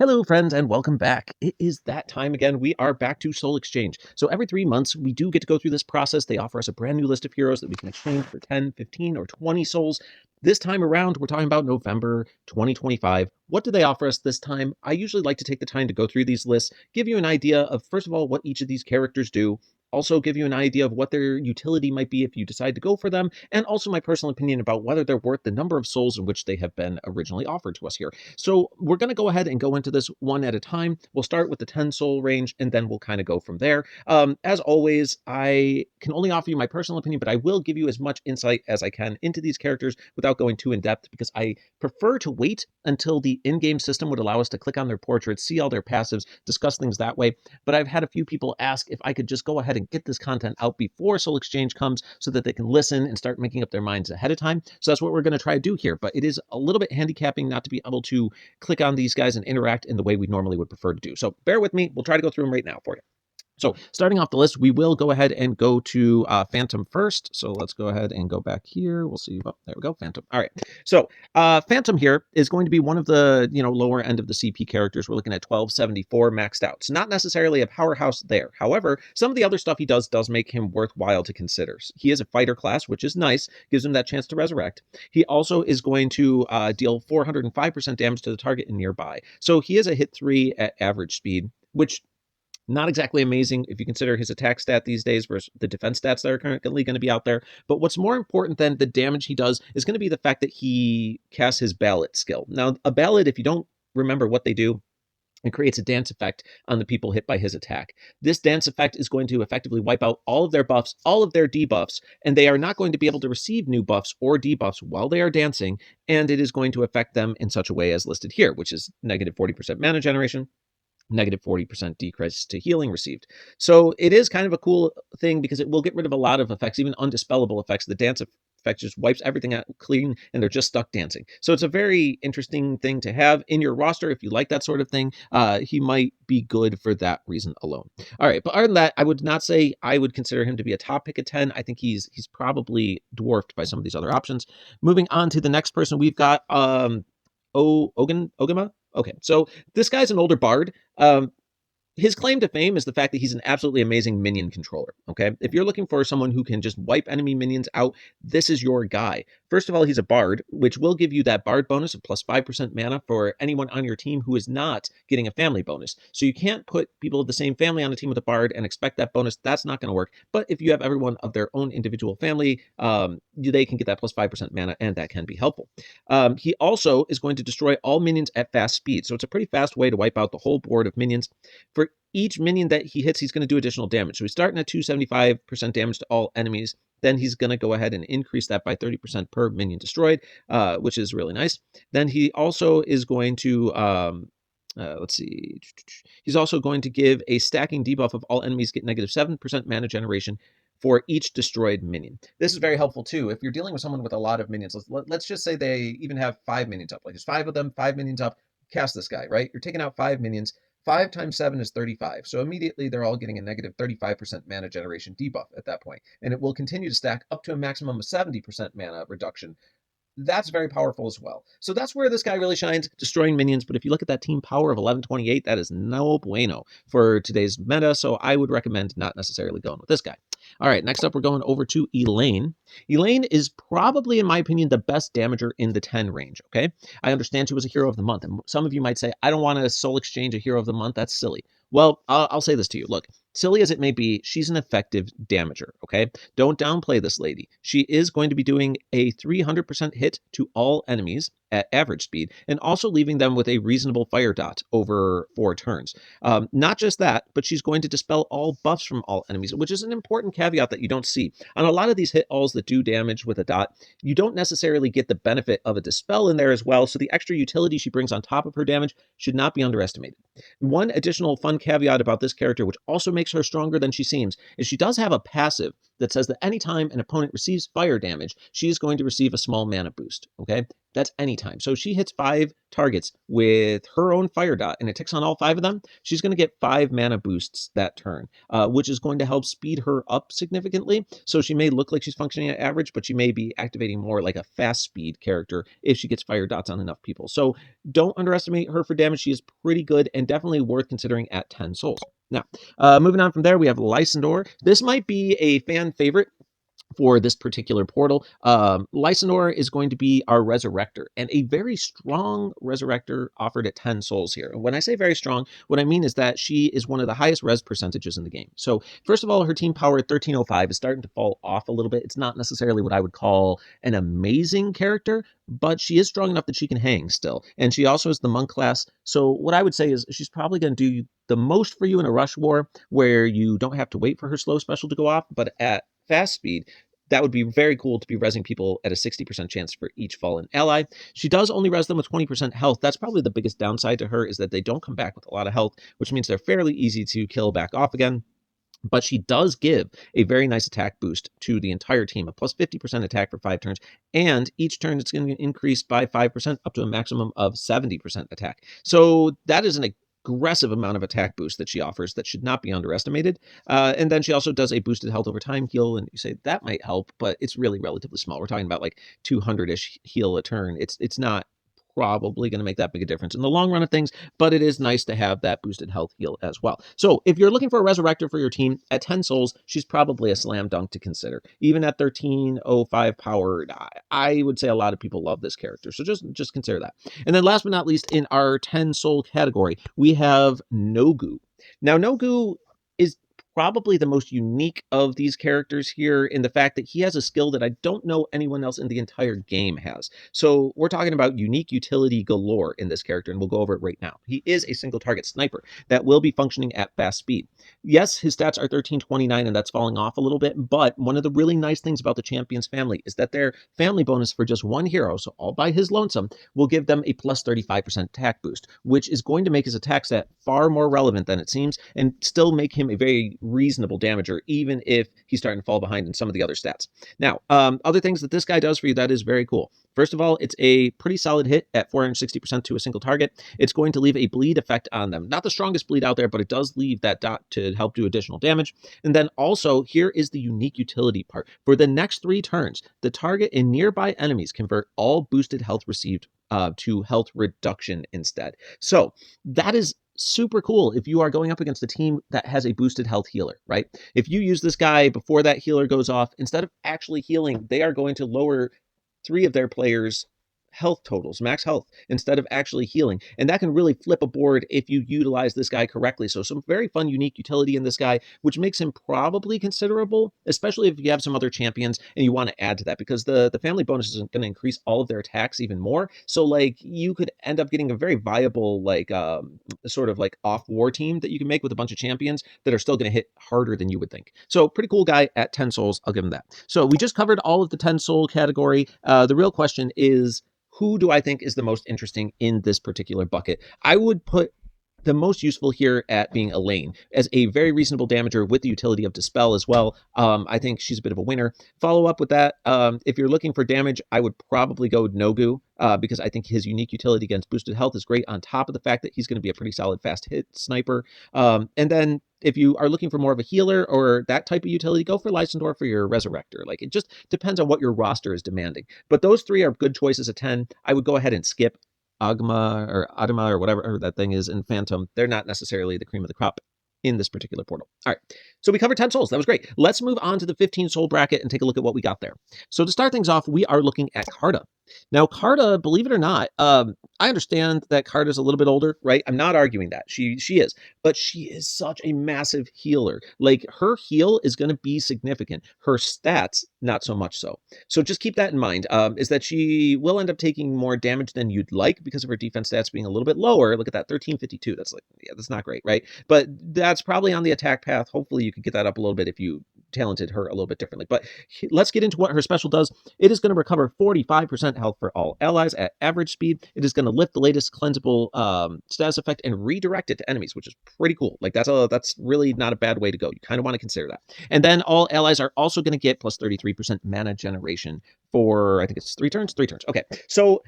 Hello, friends, and welcome back. It is that time again. We are back to Soul Exchange. So every 3 months, we do get to go through this process. They offer us a brand new list of heroes that we can exchange for 10, 15, or 20 souls. This time around, we're talking about November 2025. What do they offer us this time? I usually like to take the time to go through these lists, give you an idea of, first of all, what each of these characters do, also give you an idea of what their utility might be if you decide to go for them, and also my personal opinion about whether they're worth the number of souls in which they have been originally offered to us here. So we're going to go ahead and go into this one at a time. We'll start with the 10 soul range, and then we'll kind of go from there. As always, I can only offer you my personal opinion, but I will give you as much insight as I can into these characters without going too in depth, because I prefer to wait until the in-game system would allow us to click on their portraits, see all their passives, discuss things that way. But I've had a few people ask if I could just go ahead and get this content out before Soul Exchange comes so that they can listen and start making up their minds ahead of time. So that's what we're going to try to do here. But it is a little bit handicapping not to be able to click on these guys and interact in the way we normally would prefer to do. So bear with me. We'll try to go through them right now for you. So starting off the list, we will go ahead and go to Phantom first. So let's go ahead and go back here. We'll see. Oh, there we go. Phantom. All right. So Phantom here is going to be one of the lower end of the CP characters. We're looking at 1274 maxed out. So not necessarily a powerhouse there. However, some of the other stuff he does make him worthwhile to consider. He is a fighter class, which is nice. Gives him that chance to resurrect. He also is going to deal 405% damage to the target and nearby. So he is a hit 3 at average speed, which not exactly amazing if you consider his attack stat these days versus the defense stats that are currently going to be out there. But what's more important than the damage he does is going to be the fact that he casts his ballad skill. Now, a ballad, if you don't remember what they do, it creates a dance effect on the people hit by his attack. This dance effect is going to effectively wipe out all of their buffs, all of their debuffs, and they are not going to be able to receive new buffs or debuffs while they are dancing, and it is going to affect them in such a way as listed here, which is negative 40% mana generation, negative 40% decrease to healing received. So it is kind of a cool thing because it will get rid of a lot of effects, even undispellable effects. The dance effect just wipes everything out clean and they're just stuck dancing. So it's a very interesting thing to have in your roster if you like that sort of thing. He might be good for that reason alone. All right, but other than that, I would not say I would consider him to be a top pick at 10. I think he's probably dwarfed by some of these other options. Moving on to the next person, we've got Ogama. Okay, so this guy's an older bard. His claim to fame is the fact that he's an absolutely amazing minion controller, okay? If you're looking for someone who can just wipe enemy minions out, this is your guy. First of all, he's a bard, which will give you that bard bonus of plus 5% mana for anyone on your team who is not getting a family bonus. So you can't put people of the same family on a team with a bard and expect that bonus. That's not going to work. But if you have everyone of their own individual family, they can get that plus 5% mana, and that can be helpful. He also is going to destroy all minions at fast speed. So it's a pretty fast way to wipe out the whole board of minions. For each minion that he hits, he's going to do additional damage. So he's starting at 275% damage to all enemies. Then he's going to go ahead and increase that by 30% per minion destroyed, which is really nice. Then he also is going to, let's see, he's also going to give a stacking debuff of all enemies get negative 7% mana generation for each destroyed minion. This is very helpful too. If you're dealing with someone with a lot of minions, let's just say they even have 5 minions up. Like there's 5 of them, 5 minions up. Cast this guy, right? You're taking out 5 minions. 5 times 7 is 35. So immediately they're all getting a negative 35% mana generation debuff at that point. And it will continue to stack up to a maximum of 70% mana reduction. That's very powerful as well. So that's where this guy really shines, destroying minions. But if you look at that team power of 1128, that is no bueno for today's meta. So I would recommend not necessarily going with this guy. All right, next up, we're going over to Elaine. Elaine is probably, in my opinion, the best damager in the 10 range, okay? I understand she was a hero of the month, and some of you might say, I don't want to soul exchange a hero of the month. That's silly. Well, I'll say this to you. Look, silly as it may be, she's an effective damager, okay? Don't downplay this lady. She is going to be doing a 300% hit to all enemies at average speed, and also leaving them with a reasonable fire dot over 4 turns. Not just that, but she's going to dispel all buffs from all enemies, which is an important caveat that you don't see. On a lot of these hit alls that do damage with a dot, you don't necessarily get the benefit of a dispel in there as well, so the extra utility she brings on top of her damage should not be underestimated. One additional fun caveat about this character, which also makes her stronger than she seems, is she does have a passive that says that anytime an opponent receives fire damage, she is going to receive a small mana boost. Okay, that's anytime. So she hits 5 targets with her own fire dot and it ticks on all 5 of them. She's going to get 5 mana boosts that turn, which is going to help speed her up significantly. So she may look like she's functioning at average, but she may be activating more like a fast speed character if she gets fire dots on enough people. So don't underestimate her for damage. She is pretty good and definitely worth considering at 10 souls. Now, moving on from there, we have Lysandor. This might be a fan favorite for this particular portal. Lysandor is going to be our Resurrector, and a very strong Resurrector offered at 10 souls here. And when I say very strong, what I mean is that she is one of the highest res percentages in the game. So first of all, her team power at 1305 is starting to fall off a little bit. It's not necessarily what I would call an amazing character, but she is strong enough that she can hang still. And she also is the monk class. So what I would say is she's probably going to do the most for you in a rush war where you don't have to wait for her slow special to go off, but at fast speed, that would be very cool to be rezzing people at a 60% chance for each fallen ally. She does only res them with 20% health. That's probably the biggest downside to her, is that they don't come back with a lot of health, which means they're fairly easy to kill back off again. But she does give a very nice attack boost to the entire team, a plus 50% attack for 5 turns, and each turn it's going to increase by 5% up to a maximum of 70% attack. So that is an aggressive amount of attack boost that she offers that should not be underestimated. And then she also does a boosted health over time heal, and you say that might help, but it's really relatively small. We're talking about like 200-ish heal a turn. It's not probably going to make that big a difference in the long run of things, but it is nice to have that boosted health heal as well. So if you're looking for a Resurrector for your team at 10 souls, she's probably a slam dunk to consider. Even at 1305 power, I would say a lot of people love this character. So just consider that. And then last but not least, in our 10 soul category, we have Nogu. Now, Nogu is probably the most unique of these characters here in the fact that he has a skill that I don't know anyone else in the entire game has. So we're talking about unique utility galore in this character, and we'll go over it right now. He is a single target sniper that will be functioning at fast speed. Yes, his stats are 1329, and that's falling off a little bit, but one of the really nice things about the Champions family is that their family bonus for just one hero, so all by his lonesome, will give them a plus 35% attack boost, which is going to make his attack stat far more relevant than it seems, and still make him a very reasonable damager, even if he's starting to fall behind in some of the other stats. Now, other things that this guy does for you that is very cool. First of all, it's a pretty solid hit at 460% to a single target. It's going to leave a bleed effect on them. Not the strongest bleed out there, but it does leave that dot to help do additional damage. And then also, here is the unique utility part. For the next 3 turns, the target and nearby enemies convert all boosted health received to health reduction instead. So that is super cool if you are going up against a team that has a boosted health healer, right? If you use this guy before that healer goes off, instead of actually healing, they are going to lower 3 of their players' health totals, max health, instead of actually healing. And that can really flip a board if you utilize this guy correctly. So some very fun, unique utility in this guy, which makes him probably considerable, especially if you have some other champions and you want to add to that, because the family bonus is going to increase all of their attacks even more. So like you could end up getting a very viable, like sort of like off war team that you can make with a bunch of champions that are still going to hit harder than you would think. So pretty cool guy at 10 souls. I'll give him that. So we just covered all of the 10 soul category. The real question is, who do I think is the most interesting in this particular bucket? I would put the most useful here at being Elaine as a very reasonable damager with the utility of Dispel as well. I think she's a bit of a winner. Follow up with that. If you're looking for damage, I would probably go with Nogu because I think his unique utility against boosted health is great, on top of the fact that he's going to be a pretty solid fast hit sniper. And then if you are looking for more of a healer or that type of utility, go for Lysandor for your Resurrector. Like, it just depends on what your roster is demanding. But those 3 are good choices at 10. I would go ahead and skip Adama or whatever that thing is, and Phantom. They're not necessarily the cream of the crop in this particular portal. All right, so we covered 10 souls. That was great. Let's move on to the 15 soul bracket and take a look at what we got there. So to start things off, we are looking at Karta. Now, Karta, believe it or not, I understand that Karta is a little bit older, right? I'm not arguing that. She is, but she is such a massive healer. Like, her heal is going to be significant. Her stats, not so much so. So just keep that in mind, is that she will end up taking more damage than you'd like because of her defense stats being a little bit lower. Look at that, 1352. That's like, yeah, that's not great, right? But that's probably on the attack path. Hopefully you could get that up a little bit if you talented her a little bit differently. But let's get into what her special does. It is going to recover 45% health for all allies at average speed. It is going to lift the latest cleansable status effect and redirect it to enemies, which is pretty cool. Like that's really not a bad way to go. You kind of want to consider that. And then all allies are also going to get plus 33% mana generation for, I think it's 3 turns? 3 turns. Okay. So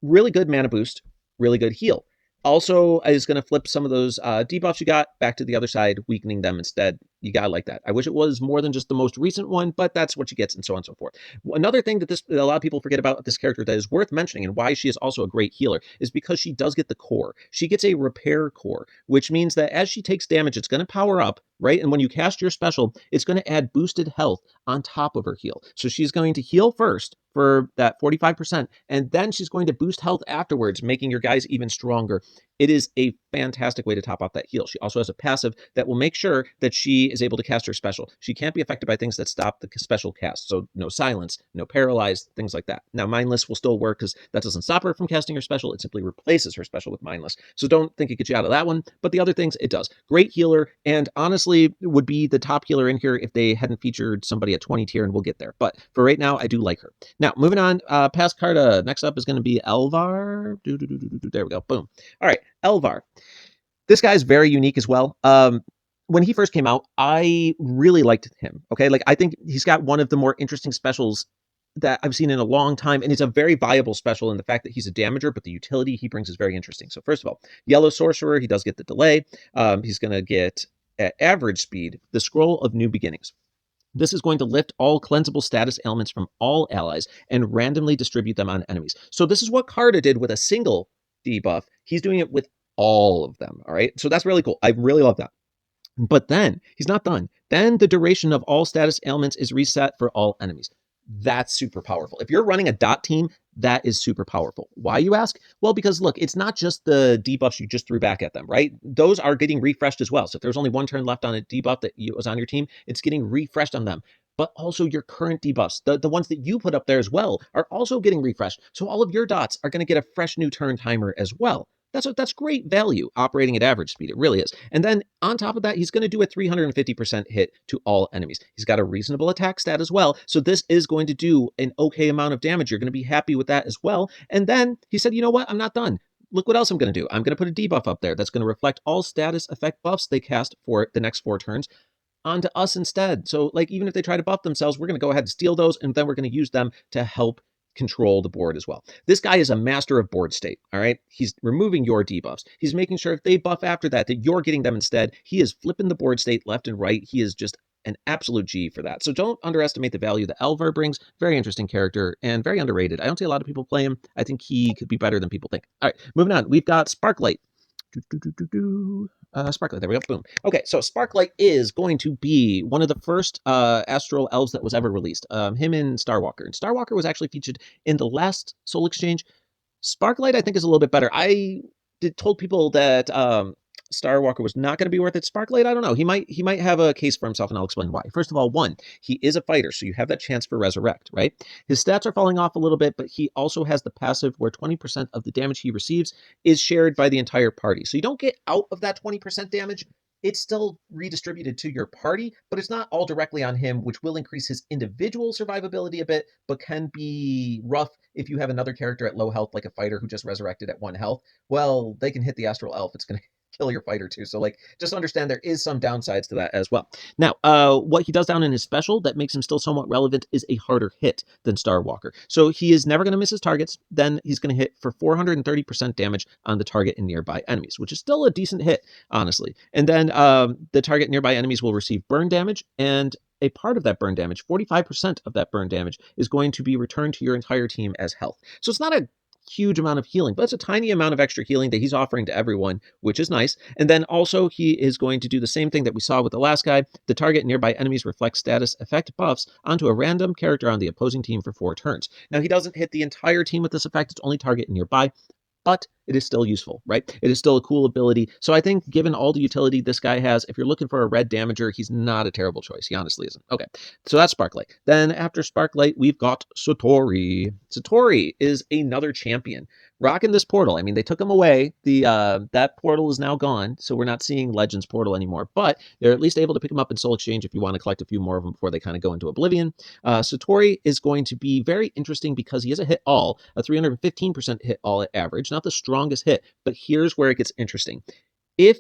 really good mana boost, really good heal. Also is going to flip some of those debuffs you got back to the other side, weakening them instead. You got to like that. I wish it was more than just the most recent one, but that's what she gets, and so on and so forth. Another thing that a lot of people forget about this character that is worth mentioning and why she is also a great healer is because she does get the core. She gets a repair core, which means that as she takes damage, it's going to power up, right? And when you cast your special, it's going to add boosted health on top of her heal. So she's going to heal first for that 45%, and then she's going to boost health afterwards, making your guys even stronger. It is a fantastic way to top off that heal. She also has a passive that will make sure that she is able to cast her special. She can't be affected by things that stop the special cast. So no silence, no paralyzed, things like that. Now mindless will still work because that doesn't stop her from casting her special. It simply replaces her special with mindless. So don't think it gets you out of that one. But the other things, it does. Great healer, and honestly would be the top healer in here if they hadn't featured somebody at 20 tier, and we'll get there. But for right now, I do like her. Now, moving on, past Carta. Next up is going to be Elvar. There we go. Boom. All right, Elvar. This guy is very unique as well. When he first came out, I really liked him. Okay, like I think he's got one of the more interesting specials that I've seen in a long time, and it's a very viable special in the fact that he's a damager, but the utility he brings is very interesting. So first of all, Yellow Sorcerer, he does get the delay. He's going to get, at average speed, the Scroll of New Beginnings. This is going to lift all cleansable status ailments from all allies and randomly distribute them on enemies. So this is what Carta did with a single debuff. He's doing it with all of them, all right? So that's really cool. I really love that. But then, he's not done. Then the duration of all status ailments is reset for all enemies. That's super powerful. If you're running a dot team, that is super powerful. Why, you ask? Well, because look, it's not just the debuffs you just threw back at them, right? Those are getting refreshed as well. So if there's only one turn left on a debuff that was on your team, it's getting refreshed on them. But also your current debuffs, the ones that you put up there as well, are also getting refreshed. So all of your dots are going to get a fresh new turn timer as well. That's great value operating at average speed. It really is. And then on top of that, he's going to do a 350% hit to all enemies. He's got a reasonable attack stat as well. So this is going to do an okay amount of damage. You're going to be happy with that as well. And then he said, you know what? I'm not done. Look what else I'm going to do. I'm going to put a debuff up there that's going to reflect all status effect buffs they cast for the next 4 turns onto us instead. So like even if they try to buff themselves, we're going to go ahead and steal those, and then we're going to use them to help control the board as well. This guy is a master of board state, all right? He's removing your debuffs. He's making sure if they buff after that you're getting them instead. He is flipping the board state left and right. He is just an absolute G for that. So don't underestimate the value that Elvar brings. Very interesting character and very underrated. I don't see a lot of people play him. I think he could be better than people think. All right, moving on. We've got Sparklight. Sparklight, there we go, boom. Okay, so Sparklight is going to be one of the first Astral Elves that was ever released. Him and Starwalker. And Starwalker was actually featured in the last Soul Exchange. Sparklight, I think, is a little bit better. I told people that Starwalker was not going to be worth it. Sparklight, I don't know. He might have a case for himself, and I'll explain why. First of all, 1, he is a fighter, so you have that chance for Resurrect, right? His stats are falling off a little bit, but he also has the passive where 20% of the damage he receives is shared by the entire party. So you don't get out of that 20% damage. It's still redistributed to your party, but it's not all directly on him, which will increase his individual survivability a bit, but can be rough if you have another character at low health, like a fighter who just resurrected at 1 health. Well, they can hit the Astral Elf. It's going to kill your fighter too. So like, just understand there is some downsides to that as well. Now, what he does down in his special that makes him still somewhat relevant is a harder hit than Starwalker. So he is never going to miss his targets. Then he's going to hit for 430% damage on the target and nearby enemies, which is still a decent hit, honestly. And then the target nearby enemies will receive burn damage, and a part of that burn damage, 45% of that burn damage, is going to be returned to your entire team as health. So it's not a huge amount of healing, but it's a tiny amount of extra healing that he's offering to everyone, which is nice. And then also he is going to do the same thing that we saw with the last guy. The target and nearby enemies reflect status effect buffs onto a random character on the opposing team for 4 turns. Now he doesn't hit the entire team with this effect. It's only target and nearby, but it is still useful, right? It is still a cool ability. So I think given all the utility this guy has, if you're looking for a red damager, he's not a terrible choice. He honestly isn't. Okay, so that's Sparklight. Then after Sparklight, we've got Satori. Satori is another champion rocking this portal. I mean, they took him away. That portal is now gone, so we're not seeing Legends portal anymore. But they're at least able to pick him up in Soul Exchange if you want to collect a few more of them before they kind of go into Oblivion. Satori is going to be very interesting because he is a hit all, a 315% hit all at average, not the strongest hit. But here's where it gets interesting. If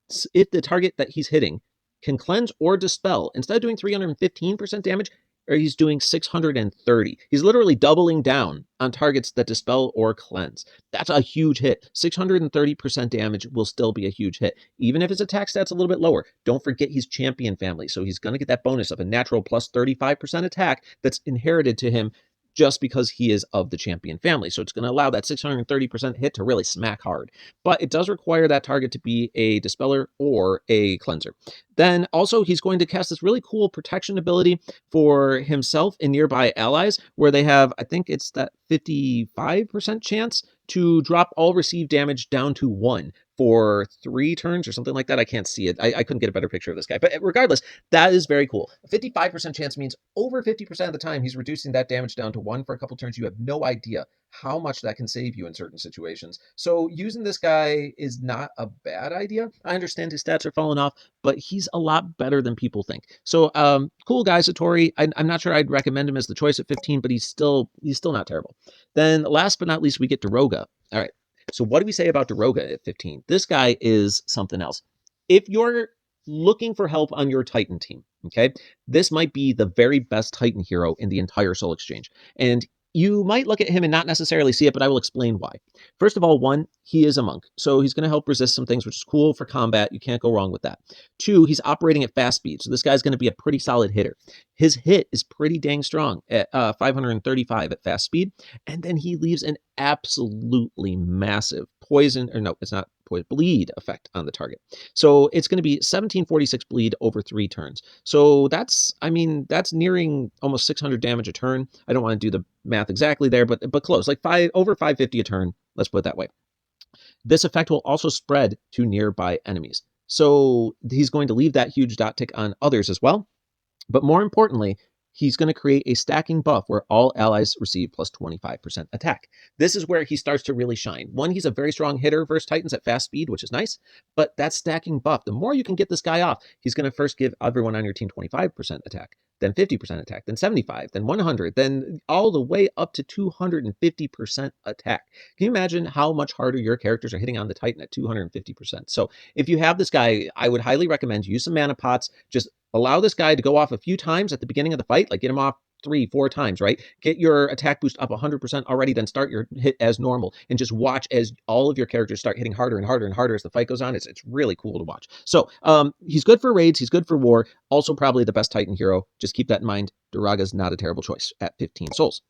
the target that he's hitting can cleanse or dispel, instead of doing 315% damage, or he's doing 630. He's literally doubling down on targets that dispel or cleanse. That's a huge hit. 630% damage will still be a huge hit, even if his attack stat's a little bit lower. Don't forget he's champion family, so he's going to get that bonus of a natural plus 35% attack that's inherited to him just because he is of the champion family. So it's going to allow that 630% hit to really smack hard. But it does require that target to be a dispeller or a cleanser. Then also he's going to cast this really cool protection ability for himself and nearby allies, where they have, I think it's that 55% chance to drop all received damage down to 1 for 3 turns or something like that. I can't see it. I couldn't get a better picture of this guy. But regardless, that is very cool. A 55% chance means over 50% of the time he's reducing that damage down to 1 for a couple turns. You have no idea how much that can save you in certain situations. So using this guy is not a bad idea. I understand his stats are falling off, but he's a lot better than people think. So cool guy, Satori. I'm not sure I'd recommend him as the choice at 15, but he's still not terrible. Then last but not least, we get Daroga. All right. So what do we say about Daroga at 15? This guy is something else. If you're looking for help on your Titan team, okay, this might be the very best Titan hero in the entire Soul Exchange. And you might look at him and not necessarily see it, but I will explain why. First of all, 1, he is a monk, so he's going to help resist some things, which is cool for combat. You can't go wrong with that. 2, he's operating at fast speed, so this guy's going to be a pretty solid hitter. His hit is pretty dang strong at 535 at fast speed, and then he leaves an absolutely massive poison, or no, it's not poison, bleed effect on the target. So it's going to be 1746 bleed over 3 turns. So that's nearing almost 600 damage a turn. I don't want to do the math exactly there, but close, like over 550 a turn. Let's put it that way. This effect will also spread to nearby enemies. So he's going to leave that huge dot tick on others as well. But more importantly, he's going to create a stacking buff where all allies receive plus 25% attack. This is where he starts to really shine. 1, he's a very strong hitter versus Titans at fast speed, which is nice, but that stacking buff, the more you can get this guy off, he's going to first give everyone on your team 25% attack, then 50% attack, then 75, then 100, then all the way up to 250% attack. Can you imagine how much harder your characters are hitting on the Titan at 250%? So if you have this guy, I would highly recommend use some mana pots. Just allow this guy to go off a few times at the beginning of the fight, like get him off 3-4 times, right? Get your attack boost up 100% already, then start your hit as normal and just watch as all of your characters start hitting harder and harder and harder as the fight goes on. It's really cool to watch. So he's good for raids, he's good for war, also probably the best Titan hero. Just keep that in mind. Daroga's not a terrible choice at 15 souls.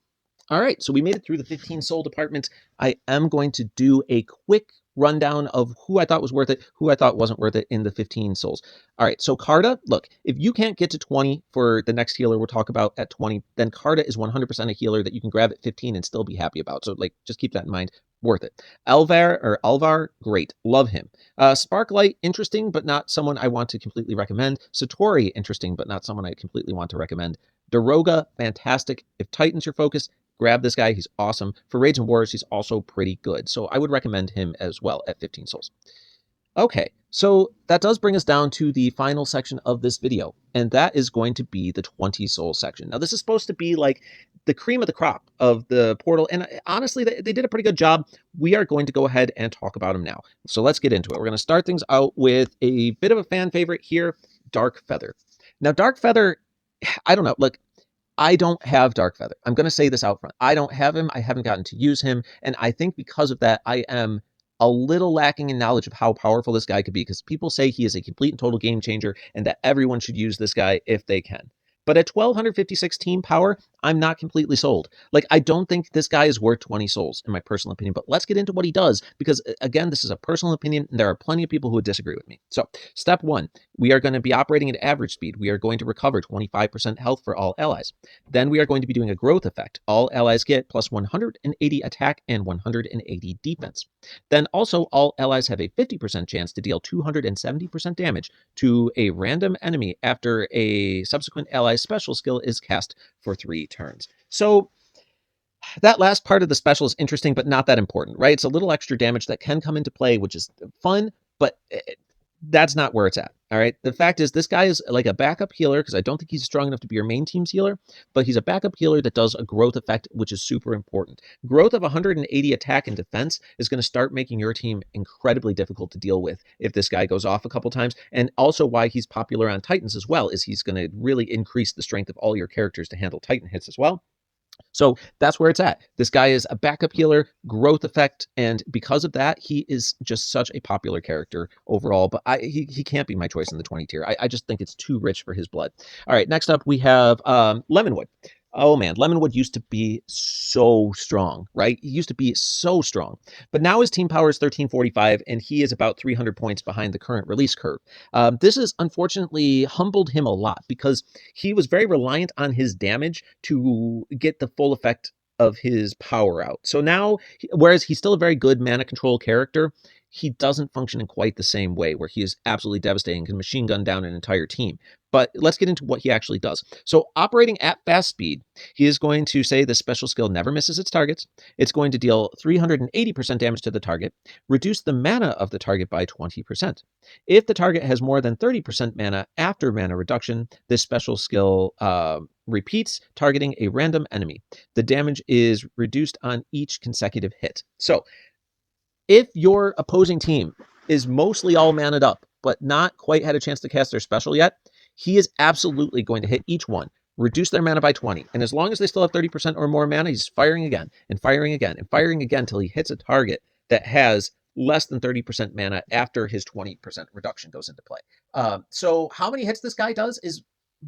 All right, so we made it through the 15 soul department. I am going to do a quick rundown of who I thought was worth it, who I thought wasn't worth it in the 15 souls. All right, so Carta, look, if you can't get to 20 for the next healer we'll talk about at 20, then Carta is 100% a healer that you can grab at 15 and still be happy about. So just keep that in mind. Worth it. Alvar, great. Love him. Sparklight, interesting, but not someone I want to completely recommend. Satori, interesting, but not someone I completely want to recommend. Daroga, fantastic. If Titan's your focus, grab this guy. He's awesome. For Raids and Wars, he's also pretty good. So I would recommend him as well at 15 souls. Okay, so that does bring us down to the final section of this video, and that is going to be the 20 soul section. Now, this is supposed to be like the cream of the crop of the portal, and honestly, they did a pretty good job. We are going to go ahead and talk about them now. So let's get into it. We're going to start things out with a bit of a fan favorite here, Dark Feather. Now, Dark Feather, I don't know, look, I don't have Dark Feather. I'm going to say this out front. I don't have him. I haven't gotten to use him, and I think because of that, I am a little lacking in knowledge of how powerful this guy could be, because people say he is a complete and total game changer and that everyone should use this guy if they can. But at 1256 team power, I'm not completely sold. Like, I don't think this guy is worth 20 souls, in my personal opinion. But let's get into what he does, because again, this is a personal opinion, and there are plenty of people who would disagree with me. So, step one, we are going to be operating at average speed. We are going to recover 25% health for all allies. Then we are going to be doing a growth effect. All allies get plus 180 attack and 180 defense. Then also, all allies have a 50% chance to deal 270% damage to a random enemy after a subsequent ally's special skill is cast for 3 turns. So that last part of the special is interesting, but not that important, right? It's a little extra damage that can come into play, which is fun, but that's not where it's at. All right. The fact is, this guy is like a backup healer, because I don't think he's strong enough to be your main team's healer, but he's a backup healer that does a growth effect, which is super important. Growth of 180 attack and defense is going to start making your team incredibly difficult to deal with if this guy goes off a couple times. And also, why he's popular on Titans as well is he's going to really increase the strength of all your characters to handle Titan hits as well. So that's where it's at. This guy is a backup healer, growth effect, and because of that, he is just such a popular character overall. But he can't be my choice in the 20 tier. I just think it's too rich for his blood. All right, next up we have Lemonwood. Oh man, Lemonwood used to be so strong, right? He used to be so strong. But now his team power is 1345, and he is about 300 points behind the current release curve. This has unfortunately humbled him a lot, because he was very reliant on his damage to get the full effect of his power out. So now, whereas he's still a very good mana control character, he doesn't function in quite the same way, where he is absolutely devastating, can machine gun down an entire team. But let's get into what he actually does. So operating at fast speed, he is going to say the special skill never misses its targets. It's going to deal 380% damage to the target, reduce the mana of the target by 20%. If the target has more than 30% mana after mana reduction, this special skill repeats, targeting a random enemy. The damage is reduced on each consecutive hit. So if your opposing team is mostly all manned up, but not quite had a chance to cast their special yet, he is absolutely going to hit each one, reduce their mana by 20. And as long as they still have 30% or more mana, he's firing again and firing again and firing again until he hits a target that has less than 30% mana after his 20% reduction goes into play. So how many hits this guy does is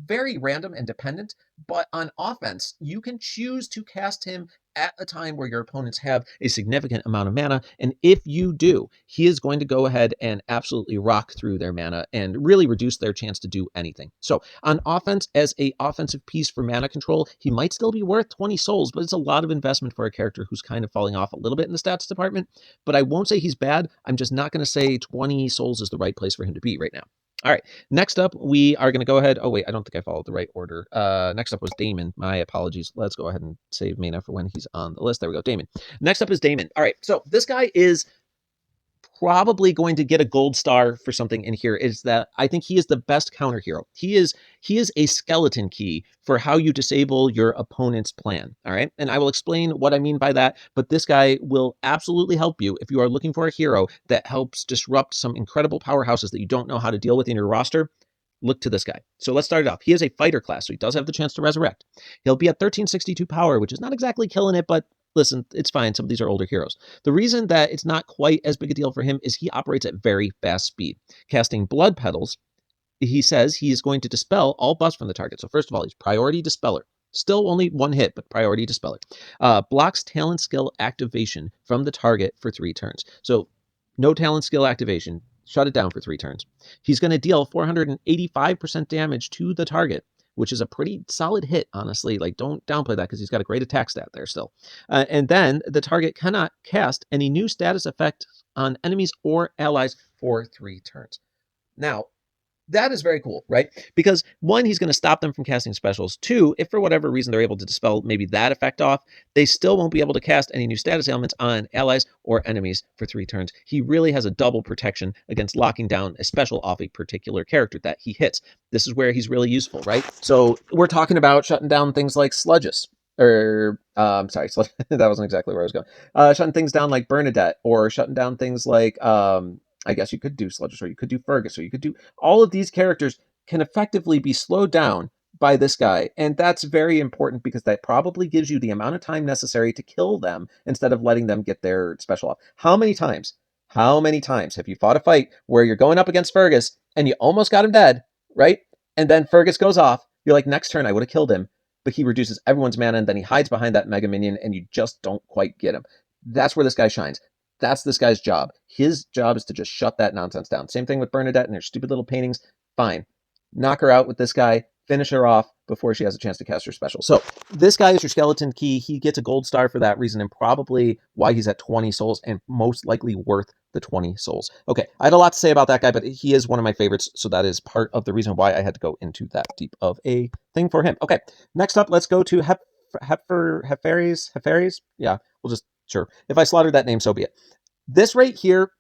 very random and dependent, but on offense, you can choose to cast him at a time where your opponents have a significant amount of mana. And if you do, he is going to go ahead and absolutely rock through their mana and really reduce their chance to do anything. So on offense, as a offensive piece for mana control, he might still be worth 20 souls, but it's a lot of investment for a character who's kind of falling off a little bit in the stats department. But I won't say he's bad. I'm just not going to say 20 souls is the right place for him to be right now. All right, next up, we are going to go ahead. Oh, wait, I don't think I followed the right order. Next up was Daemon. My apologies. Let's go ahead and save mana for when he's on the list. There we go, Daemon. Next up is Daemon. All right, so this guy is probably going to get a gold star for something in here. Is that I think he is the best counter hero. He is a skeleton key for how you disable your opponent's plan. All right, and I will explain what I mean by that. But this guy will absolutely help you if you are looking for a hero that helps disrupt some incredible powerhouses that you don't know how to deal with in your roster. Look to this guy. So let's start it off. He is a fighter class, so he does have the chance to resurrect. He'll be at 1362 power, which is not exactly killing it, but listen, it's fine. Some of these are older heroes. The reason that it's not quite as big a deal for him is he operates at very fast speed. Casting Blood Petals, he says he is going to dispel all buffs from the target. So first of all, he's Priority Dispeller. Still only one hit, but Priority Dispeller. Blocks talent skill activation from the target for 3 turns. So no talent skill activation. Shut it down for 3 turns. He's going to deal 485% damage to the target, which is a pretty solid hit, honestly. Like, don't downplay that, because he's got a great attack stat there still. And then the target cannot cast any new status effect on enemies or allies for 3 turns. Now, that is very cool, right? Because 1, he's going to stop them from casting specials. 2, if for whatever reason they're able to dispel maybe that effect off, they still won't be able to cast any new status ailments on allies or enemies for 3 turns. He really has a double protection against locking down a special off a particular character that he hits. This is where he's really useful, right? So we're talking about shutting down things like Sludges. Or, sorry, that wasn't exactly where I was going. Shutting things down like Bernadette, or shutting down things like, I guess you could do Sludges, or you could do Fergus, or you could do all of these characters can effectively be slowed down by this guy. And that's very important, because that probably gives you the amount of time necessary to kill them instead of letting them get their special off. How many times have you fought a fight where you're going up against Fergus and you almost got him dead, right? And then Fergus goes off. You're like, next turn I would have killed him. but he reduces everyone's mana, and then he hides behind that Mega Minion, and you just don't quite get him. That's where this guy shines. That's this guy's job. His job is to just shut that nonsense down. Same thing with Bernadette and her stupid little paintings. Fine. Knock her out with this guy. Finish her off before she has a chance to cast her special. So this guy is your skeleton key. He gets a gold star for that reason, and probably why he's at 20 souls and most likely worth the 20 souls. Okay, I had a lot to say about that guy, but he is one of my favorites, so that is part of the reason why I had to go into that deep of a thing for him. Okay, next up, let's go to Heferes? Yeah, we'll just, sure. If I slaughtered that name, so be it. This right here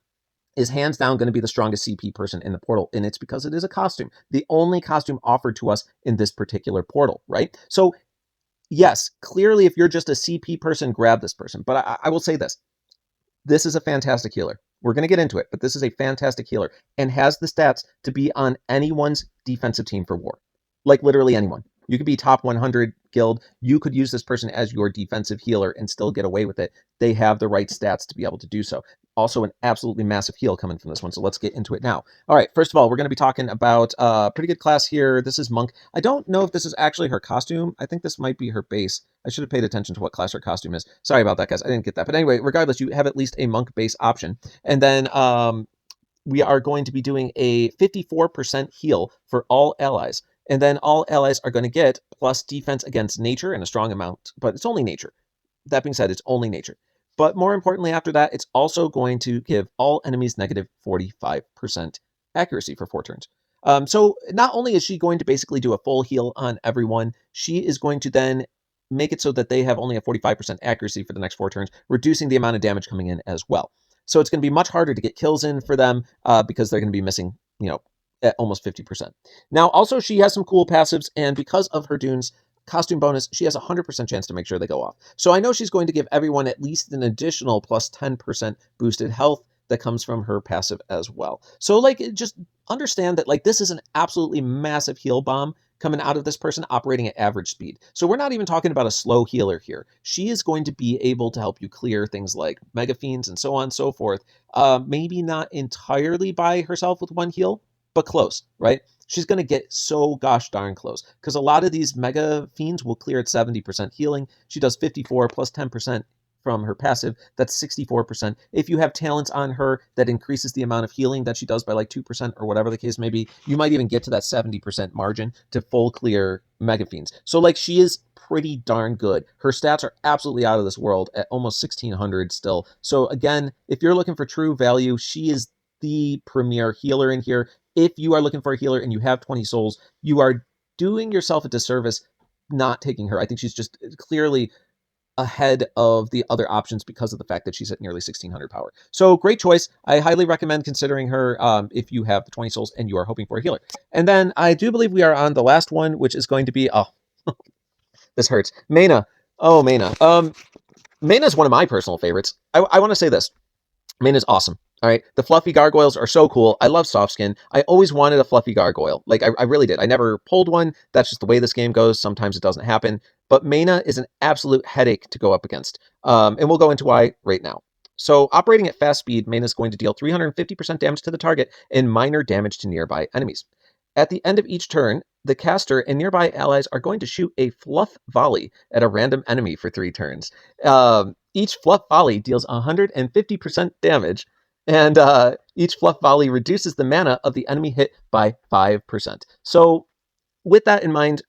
is hands down going to be the strongest CP person in the portal, and it's because it is a costume. The only costume offered to us in this particular portal, right? So, yes, clearly if you're just a CP person, grab this person. But I will say this. This is a fantastic healer. We're going to get into it, but this is a fantastic healer and has the stats to be on anyone's defensive team for war. Like literally anyone. You could be top 100 guild. You could use this person as your defensive healer and still get away with it. They have the right stats to be able to do so. Also an absolutely massive heal coming from this one, so let's get into it now. All right, first of all, we're going to be talking about a pretty good class here. This is Monk. I don't know if this is actually her costume. I think this might be her base. I should have paid attention to what class her costume is. Sorry about that, guys. I didn't get that. But anyway, regardless, you have at least a Monk base option. And then we are going to be doing a 54% heal for all allies. And then all allies are going to get plus defense against nature in a strong amount, but it's only nature. That being said, it's only nature. But more importantly, after that, it's also going to give all enemies negative 45% accuracy for 4 turns. So not only is she going to basically do a full heal on everyone, she is going to then make it so that they have only a 45% accuracy for the next 4 turns, reducing the amount of damage coming in as well. So it's going to be much harder to get kills in for them because they're going to be missing, at almost 50%. Now, also, she has some cool passives, and because of her Dune's costume bonus, she has a 100% chance to make sure they go off. So I know she's going to give everyone at least an additional plus 10% boosted health that comes from her passive as well. So, just understand that, this is an absolutely massive heal bomb coming out of this person operating at average speed. So we're not even talking about a slow healer here. She is going to be able to help you clear things like Mega Fiends and so on and so forth. Maybe not entirely by herself with one heal, but close, right? She's going to get so gosh darn close because a lot of these Mega Fiends will clear at 70% healing. She does 54 plus 10% from her passive. That's 64%. If you have talents on her that increases the amount of healing that she does by 2% or whatever the case may be, you might even get to that 70% margin to full clear Mega Fiends. So she is pretty darn good. Her stats are absolutely out of this world at almost 1600 still. So again, if you're looking for true value, she is the premier healer in here. If you are looking for a healer and you have 20 souls, you are doing yourself a disservice not taking her. I think she's just clearly ahead of the other options because of the fact that she's at nearly 1600 power. So great choice. I highly recommend considering her if you have the 20 souls and you are hoping for a healer. And then I do believe we are on the last one, which is going to be, this hurts. Mena. Oh, Mena. Mena is one of my personal favorites. I want to say this. Mena is awesome. All right, the fluffy gargoyles are so cool. I love soft skin. I always wanted a fluffy gargoyle. I really did. I never pulled one. That's just the way this game goes. Sometimes it doesn't happen. But Mena is an absolute headache to go up against. And we'll go into why right now. So operating at fast speed, Mena is going to deal 350% damage to the target and minor damage to nearby enemies. At the end of each turn, the caster and nearby allies are going to shoot a fluff volley at a random enemy for 3 turns. Each fluff volley deals 150% damage, and each fluff volley reduces the mana of the enemy hit by 5%. So with that in mind,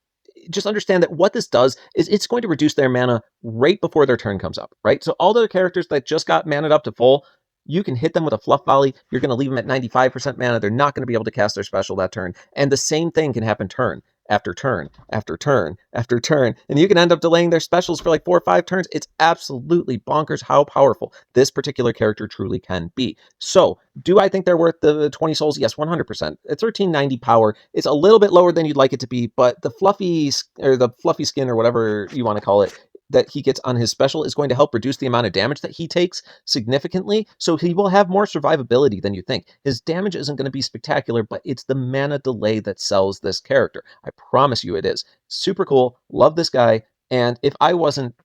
just understand that what this does is it's going to reduce their mana right before their turn comes up, right? So all the characters that just got mana'd up to full, you can hit them with a fluff volley. You're going to leave them at 95% mana. They're not going to be able to cast their special that turn. And the same thing can happen turn after turn after turn after turn. And you can end up delaying their specials for 4 or 5 turns. It's absolutely bonkers how powerful this particular character truly can be. So do I think they're worth the 20 souls? Yes, 100%. At 1390 power, it's a little bit lower than you'd like it to be, but the fluffy skin or whatever you want to call it, that he gets on his special is going to help reduce the amount of damage that he takes significantly, so he will have more survivability than you think. His damage isn't going to be spectacular, but it's the mana delay that sells this character. I promise you it is. Super cool. Love this guy. And if I wasn't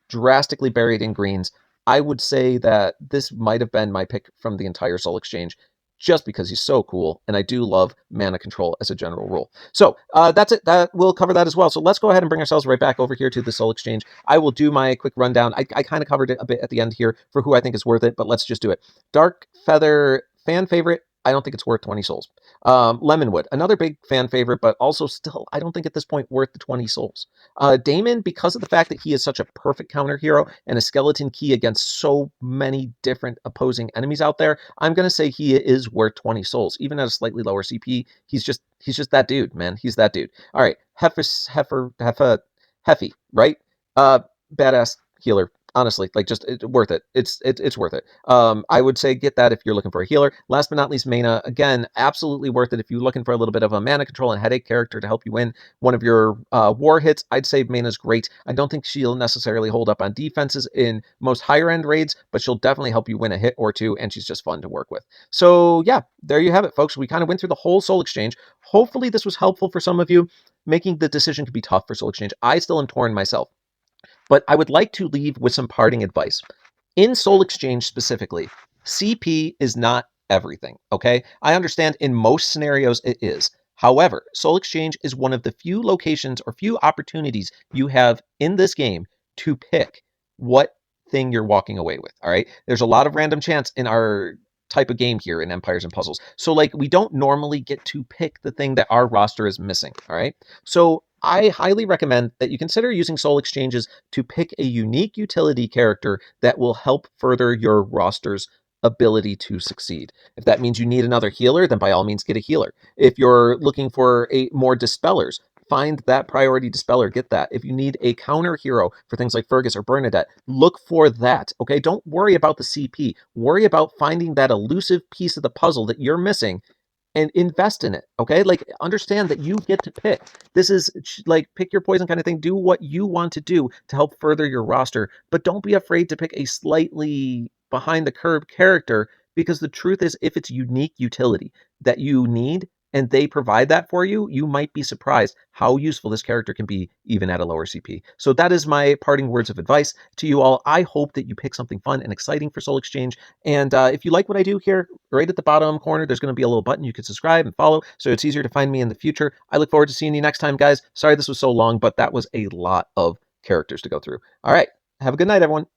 drastically buried in greens, I would say that this might have been my pick from the entire Soul Exchange, just because he's so cool, and I do love mana control as a general rule. So that's it. We'll cover that as well. So let's go ahead and bring ourselves right back over here to the Soul Exchange. I will do my quick rundown. I kind of covered it a bit at the end here for who I think is worth it, but let's just do it. Dark Feather, fan favorite. I don't think it's worth 20 souls. Lemonwood, another big fan favorite, but also still, I don't think at this point worth the 20 souls. Damon, because of the fact that he is such a perfect counter hero and a skeleton key against so many different opposing enemies out there, I'm going to say he is worth 20 souls. Even at a slightly lower CP, he's just that dude, man. He's that dude. All right, Heffy, right? Badass healer. Honestly, like just worth it. It's worth it. I would say get that if you're looking for a healer. Last but not least, Mena. Again, absolutely worth it if you're looking for a little bit of a mana control and headache character to help you win one of your war hits. I'd say Mena's great. I don't think she'll necessarily hold up on defenses in most higher end raids, but she'll definitely help you win a hit or two, and she's just fun to work with. So yeah, there you have it, folks. We kind of went through the whole Soul Exchange. Hopefully this was helpful for some of you. Making the decision could be tough for Soul Exchange. I still am torn myself. But I would like to leave with some parting advice. In Soul Exchange specifically, CP is not everything, okay? I understand in most scenarios it is. However, Soul Exchange is one of the few locations or few opportunities you have in this game to pick what thing you're walking away with, all right? There's a lot of random chance in our type of game here in Empires and Puzzles. So like we don't normally get to pick the thing that our roster is missing, all right? So I highly recommend that you consider using Soul Exchanges to pick a unique utility character that will help further your roster's ability to succeed. If that means you need another healer, then by all means get a healer. If you're looking for more dispellers, find that priority dispeller, get that. If you need a counter hero for things like Fergus or Bernadette, look for that, okay? Don't worry about the CP. Worry about finding that elusive piece of the puzzle that you're missing and invest in it, okay? Like, understand that you get to pick. This is like pick your poison kind of thing. Do what you want to do to help further your roster, but don't be afraid to pick a slightly behind the curve character, because the truth is, if it's unique utility that you need and they provide that for you, you might be surprised how useful this character can be even at a lower CP. So that is my parting words of advice to you all. I hope that you pick something fun and exciting for Soul Exchange. And if you like what I do here, right at the bottom corner, there's going to be a little button you can subscribe and follow, so it's easier to find me in the future. I look forward to seeing you next time, guys. Sorry this was so long, but that was a lot of characters to go through. All right, have a good night, everyone.